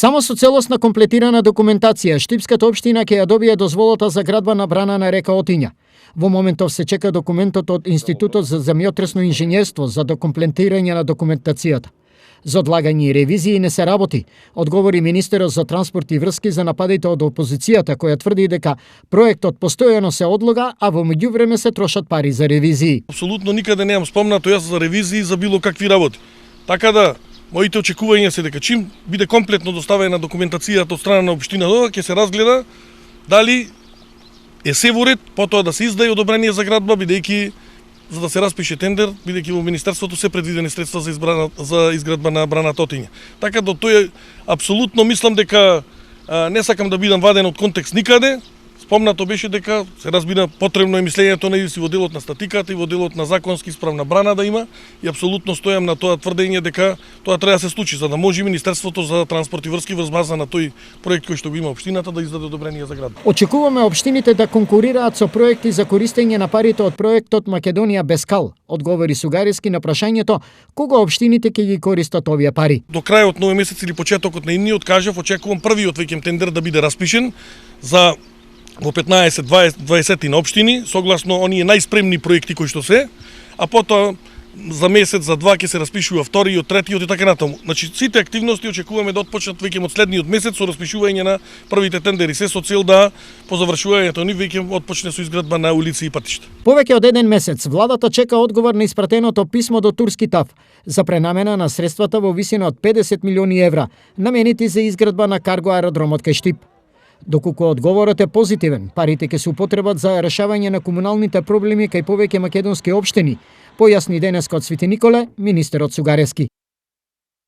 Само со целосна комплетирана документација, Штипската општина ќе ја добие дозволата за градба на брана на река Отиња. Во моментов се чека документот од Институтот за земјотресно инженерство за докомплетирање на документацијата. За одлагање и ревизии не се работи, одговори министерот за транспорт и врски за нападите од опозицијата, која тврди дека проектот постојано се одлога, а во меѓувреме се трошат пари за ревизии. Апсолутно никаде немам спомнато јас за ревизии за било какви работи. Така да, моите очекувања се дека чим биде комплетно доставена документацијата од страна на општина Дова, ќе се разгледа дали е се во ред, потоа да се издаде одобрение за градба, бидејќи за да се распише тендер, бидејќи во министерството се предвидени средства за изградба на браната Отиња. Така да тој апсолутно мислам дека не сакам да бидам ваден од контекст никаде. Спомнато беше дека се разбира потребно е мислењето на и во делот на статиката и во делот на законски исправна брана да има и апсолутно стојам на тоа тврдење дека тоа треба да се случи за да може Министерството за транспорт и врски врз база на тој проект кој што го има општината да издаде одобрение за градба. Очекуваме општините да конкурираат со проекти за користење на парите од проектот Македонија без кал, одговори Сугарески на прашањето кога општините ќе ги користат овие пари. До крајот на овој месец или почетокот на идниот кажав очекувам првиот веќе тендер да биде распишен за во 15-20 на општини, согласно оние најспремни проекти кои што се, а потоа за месец, за два ќе се распишува вториот, третиот и така натаму. Значи сите активности очекуваме да отпочнат веќе од следниот месец со распишување на првите тендери, се со цел да по завршувањето ни веќе отпочне со изградба на улици и патишта. Повеќе од еден месец владата чека одговор на испратеното писмо до турски ТАФ за пренамена на средствата во висина од 50 милиони евра, наменети за изградба на карго аеродромот кај Штип. Доколку одговорот е позитивен, парите ќе се употребат за решавање на комуналните проблеми кај повеќе македонски општини, појасни денеска од Свети Николе, министерот Сугарески.